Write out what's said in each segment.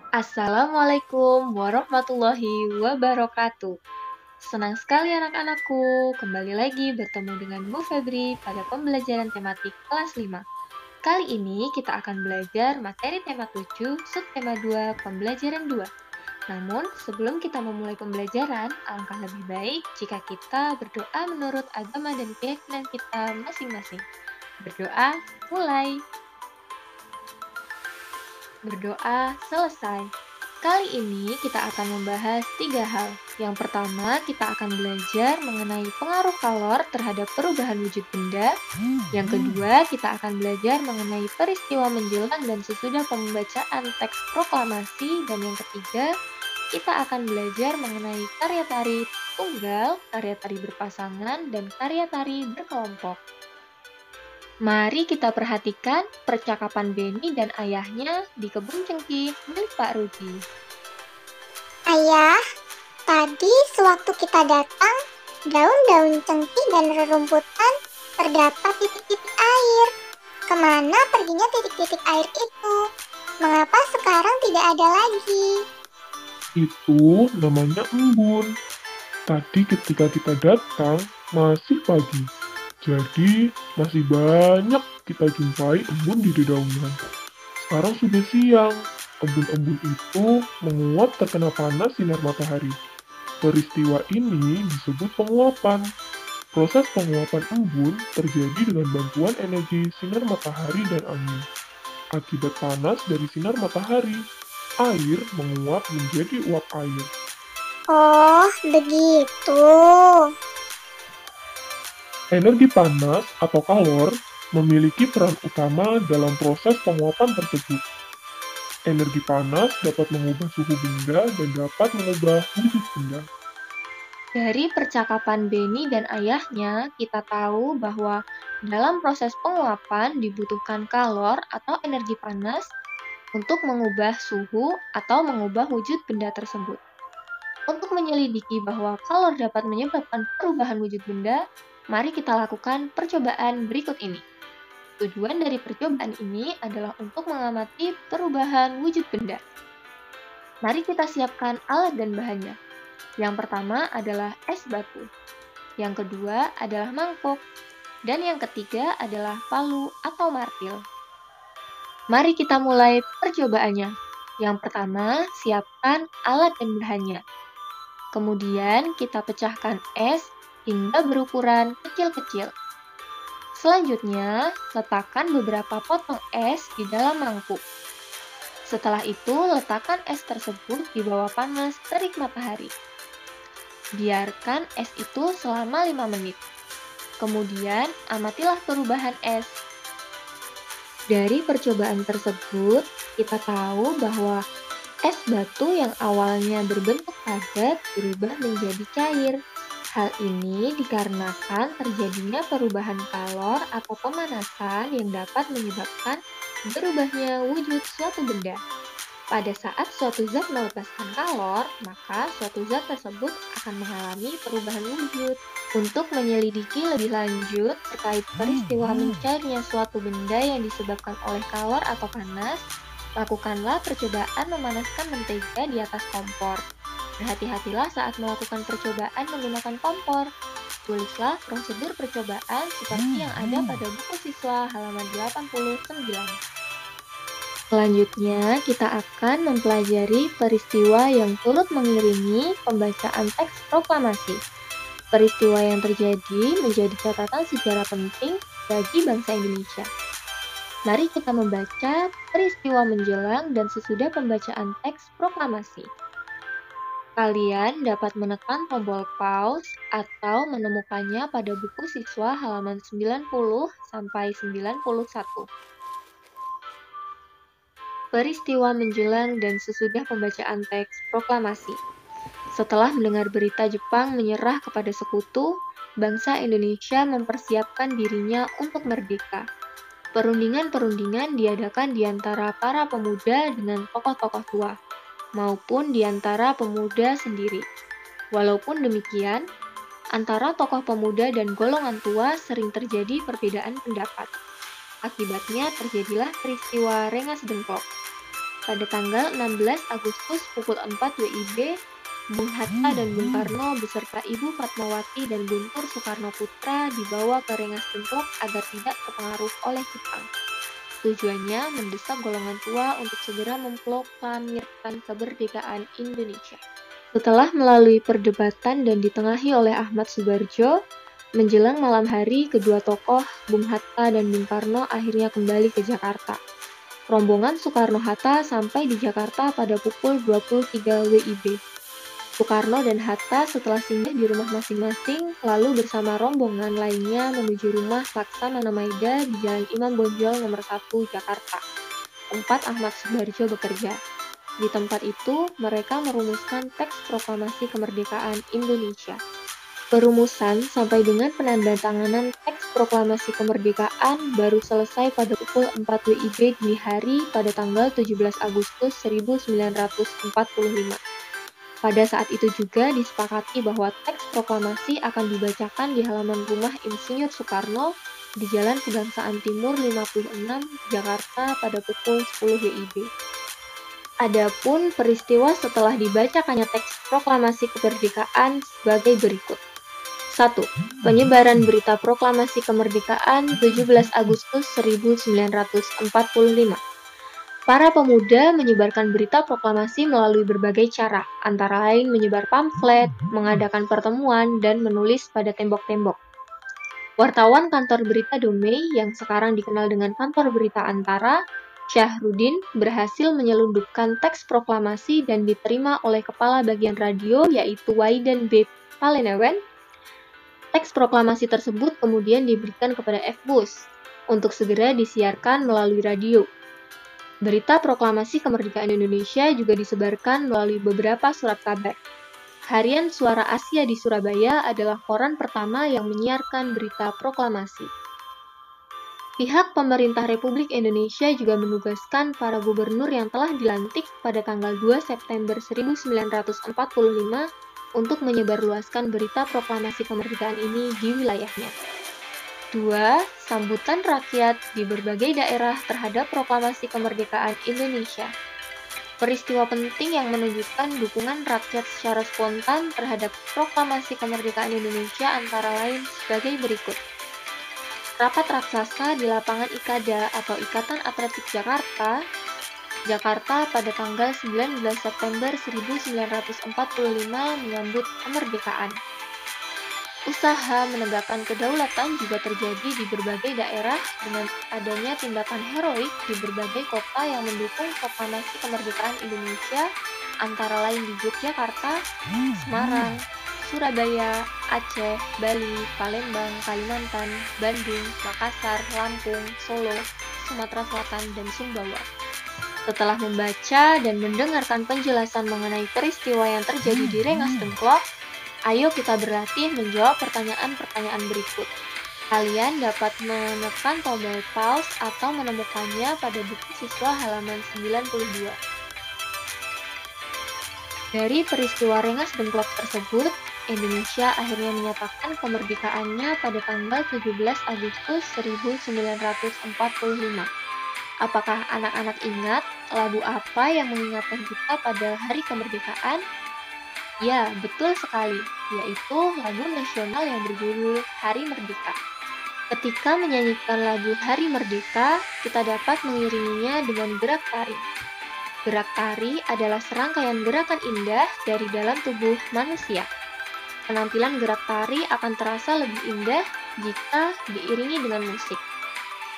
Assalamualaikum warahmatullahi wabarakatuh. Senang sekali anak-anakku, kembali lagi bertemu dengan Bu Febri pada pembelajaran tematik kelas 5. Kali ini kita akan belajar materi tema 7, subtema 2, pembelajaran 2. Namun, sebelum kita memulai pembelajaran, alangkah lebih baik jika kita berdoa menurut agama dan keyakinan kita masing-masing. Berdoa, mulai. Berdoa selesai. Kali ini kita akan membahas 3 hal. Yang pertama, kita akan belajar mengenai pengaruh kalor terhadap perubahan wujud benda. Yang kedua, kita akan belajar mengenai peristiwa menjelang dan sesudah pembacaan teks proklamasi. Dan yang ketiga, kita akan belajar mengenai karya tari tunggal, karya tari berpasangan, dan karya tari berkelompok. Mari kita perhatikan percakapan Beni dan ayahnya di kebun cengkih milik Pak Rudi. Ayah, tadi sewaktu kita datang, daun-daun cengkih dan rerumputan terdapat titik-titik air. Kemana perginya titik-titik air itu? Mengapa sekarang tidak ada lagi? Itu namanya embun. Tadi ketika kita datang, masih pagi. Jadi, masih banyak kita jumpai embun di dedaunan. Sekarang sudah siang. Embun-embun itu menguap terkena panas sinar matahari. Peristiwa ini disebut penguapan. Proses penguapan embun terjadi dengan bantuan energi sinar matahari dan angin. Akibat panas dari sinar matahari, air menguap menjadi uap air. Oh, begitu. Energi panas atau kalor memiliki peran utama dalam proses penguapan tersebut. Energi panas dapat mengubah suhu benda dan dapat mengubah wujud benda. Dari percakapan Beni dan ayahnya, kita tahu bahwa dalam proses penguapan dibutuhkan kalor atau energi panas untuk mengubah suhu atau mengubah wujud benda tersebut. Untuk menyelidiki bahwa kalor dapat menyebabkan perubahan wujud benda, mari kita lakukan percobaan berikut ini. Tujuan dari percobaan ini adalah untuk mengamati perubahan wujud benda. Mari kita siapkan alat dan bahannya. Yang pertama adalah es batu. Yang kedua adalah mangkok. Dan yang ketiga adalah palu atau martil. Mari kita mulai percobaannya. Yang pertama, siapkan alat dan bahannya. Kemudian kita pecahkan es hingga berukuran kecil-kecil. Selanjutnya, letakkan beberapa potong es di dalam mangkuk. Setelah itu, letakkan es tersebut di bawah panas terik matahari. Biarkan es itu selama 5 menit. Kemudian, amatilah perubahan es. Dari percobaan tersebut, kita tahu bahwa es batu yang awalnya berbentuk padat berubah menjadi cair. Hal ini dikarenakan terjadinya perubahan kalor atau pemanasan yang dapat menyebabkan berubahnya wujud suatu benda. Pada saat suatu zat melepaskan kalor, maka suatu zat tersebut akan mengalami perubahan wujud. Untuk menyelidiki lebih lanjut terkait peristiwa mencairnya suatu benda yang disebabkan oleh kalor atau panas, lakukanlah percobaan memanaskan mentega di atas kompor. Berhati-hatilah saat melakukan percobaan menggunakan kompor. Tulislah prosedur percobaan seperti yang ada pada buku siswa halaman 89. Selanjutnya, kita akan mempelajari peristiwa yang turut mengiringi pembacaan teks proklamasi. Peristiwa yang terjadi menjadi catatan sejarah penting bagi bangsa Indonesia. Mari kita membaca peristiwa menjelang dan sesudah pembacaan teks proklamasi. Kalian dapat menekan tombol pause atau menemukannya pada buku siswa halaman 90 sampai 91. Peristiwa menjelang dan sesudah pembacaan teks proklamasi. Setelah mendengar berita Jepang menyerah kepada sekutu, bangsa Indonesia mempersiapkan dirinya untuk merdeka. Perundingan-perundingan diadakan di antara para pemuda dengan tokoh-tokoh tua, maupun di antara pemuda sendiri. Walaupun demikian, antara tokoh pemuda dan golongan tua sering terjadi perbedaan pendapat. Akibatnya terjadilah peristiwa Rengas Dengklok. pada tanggal 16 Agustus pukul 4 WIB, Bung Hatta dan Bung Karno beserta Ibu Fatmawati dan Guntur Soekarno Putra dibawa ke Rengas Dengklok agar tidak terpengaruh oleh Jepang. Tujuannya mendesak golongan tua untuk segera memproklamirkan kemerdekaan Indonesia. Setelah melalui perdebatan dan ditengahi oleh Ahmad Subarjo, menjelang malam hari kedua tokoh, Bung Hatta dan Bung Karno akhirnya kembali ke Jakarta. Rombongan Soekarno-Hatta sampai di Jakarta pada pukul 23 WIB. Soekarno dan Hatta setelah singgah di rumah masing-masing, lalu bersama rombongan lainnya menuju rumah Laksamana Maida di Jalan Imam Bonjol nomor 1 Jakarta, tempat Ahmad Subarjo bekerja. Di tempat itu, mereka merumuskan teks proklamasi kemerdekaan Indonesia. Perumusan sampai dengan penandatanganan teks proklamasi kemerdekaan baru selesai pada pukul 4 WIB dini hari pada tanggal 17 Agustus 1945. Pada saat itu juga disepakati bahwa teks proklamasi akan dibacakan di halaman rumah Insinyur Soekarno di Jalan Pegangsaan Timur 56, Jakarta pada pukul 10 WIB. Adapun peristiwa setelah dibacakannya teks proklamasi kemerdekaan sebagai berikut. 1. Penyebaran berita proklamasi kemerdekaan 17 Agustus 1945. Para pemuda menyebarkan berita proklamasi melalui berbagai cara, antara lain menyebar pamflet, mengadakan pertemuan, dan menulis pada tembok-tembok. Wartawan kantor berita Domei yang sekarang dikenal dengan kantor berita Antara, Syahrudin, berhasil menyelundupkan teks proklamasi dan diterima oleh kepala bagian radio yaitu Waiden B. Palenewen. Teks proklamasi tersebut kemudian diberikan kepada F. Bush untuk segera disiarkan melalui radio. Berita proklamasi kemerdekaan Indonesia juga disebarkan melalui beberapa surat kabar. Harian Suara Asia di Surabaya adalah koran pertama yang menyiarkan berita proklamasi. Pihak pemerintah Republik Indonesia juga menugaskan para gubernur yang telah dilantik pada tanggal 2 September 1945 untuk menyebarluaskan berita proklamasi kemerdekaan ini di wilayahnya. 2. Sambutan rakyat di berbagai daerah terhadap proklamasi kemerdekaan Indonesia. Peristiwa penting yang menunjukkan dukungan rakyat secara spontan terhadap proklamasi kemerdekaan Indonesia antara lain sebagai berikut. Rapat raksasa di lapangan Ikada atau Ikatan Atletik Jakarta, Jakarta pada tanggal 19 September 1945 menyambut kemerdekaan. Usaha menegakkan kedaulatan juga terjadi di berbagai daerah dengan adanya tindakan heroik di berbagai kota yang mendukung proklamasi kemerdekaan Indonesia, antara lain di Yogyakarta, Semarang, Surabaya, Aceh, Bali, Palembang, Kalimantan, Bandung, Makassar, Lampung, Solo, Sumatera Selatan, dan Sumbawa. Setelah membaca dan mendengarkan penjelasan mengenai peristiwa yang terjadi di Rengas Dengklok, ayo kita berlatih menjawab pertanyaan-pertanyaan berikut. Kalian dapat menekan tombol pause atau menemukannya pada buku siswa halaman 92. Dari peristiwa Rengas Dengklok tersebut, Indonesia akhirnya menyatakan kemerdekaannya pada tanggal 17 Agustus 1945. Apakah anak-anak ingat lagu apa yang mengingatkan kita pada hari kemerdekaan? Ya, betul sekali, yaitu lagu nasional yang berjudul Hari Merdeka. Ketika menyanyikan lagu Hari Merdeka, kita dapat mengiringinya dengan gerak tari. Gerak tari adalah serangkaian gerakan indah dari dalam tubuh manusia. Penampilan gerak tari akan terasa lebih indah jika diiringi dengan musik.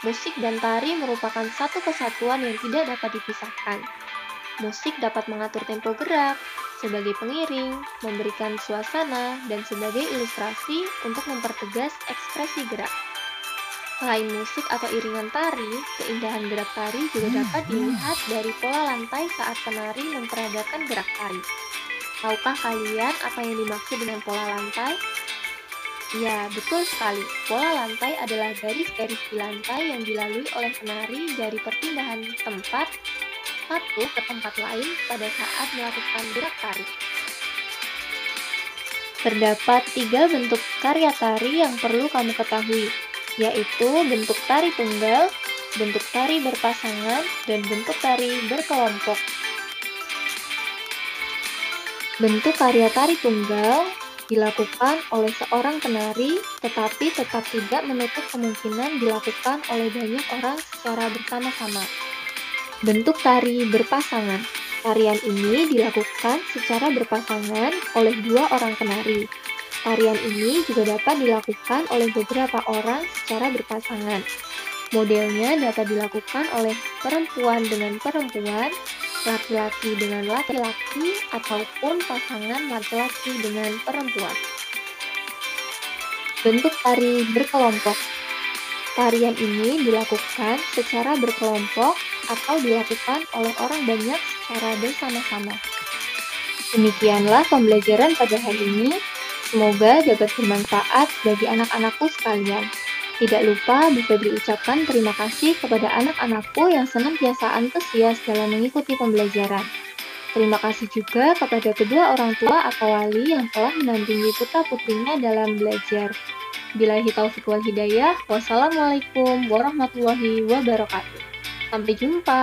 Musik dan tari merupakan satu kesatuan yang tidak dapat dipisahkan. Musik dapat mengatur tempo gerak, sebagai pengiring, memberikan suasana, dan sebagai ilustrasi untuk mempertegas ekspresi gerak. Selain musik atau iringan tari, keindahan gerak tari juga dapat dilihat dari pola lantai saat penari memperagakan gerak tari. Tahukah kalian apa yang dimaksud dengan pola lantai? Ya, betul sekali. Pola lantai adalah garis-garis di lantai yang dilalui oleh penari dari perpindahan tempat satu ke tempat lain pada saat melakukan gerak tari. Terdapat 3 bentuk karya tari yang perlu kamu ketahui, yaitu bentuk tari tunggal, bentuk tari berpasangan, dan bentuk tari berkelompok. Bentuk karya tari tunggal dilakukan oleh seorang penari, tetapi tetap tidak menutup kemungkinan dilakukan oleh banyak orang secara bersama-sama. Bentuk tari berpasangan. Tarian ini dilakukan secara berpasangan oleh dua orang penari. Tarian ini juga dapat dilakukan oleh beberapa orang secara berpasangan. Modelnya dapat dilakukan oleh perempuan dengan perempuan, laki-laki dengan laki-laki, ataupun pasangan laki-laki dengan perempuan. Bentuk tari berkelompok. Tarian ini dilakukan secara berkelompok atau dilakukan oleh orang banyak secara bersama-sama. Demikianlah pembelajaran pada hari ini. Semoga dapat bermanfaat bagi anak-anakku sekalian. Tidak lupa bisa diucapkan terima kasih kepada anak-anakku yang senantiasa antusias dalam mengikuti pembelajaran. Terima kasih juga kepada kedua orang tua atau wali yang telah mendampingi putra-putrinya dalam belajar. Billahi taufiq wal hidayah. Wassalamualaikum warahmatullahi wabarakatuh. Sampai jumpa.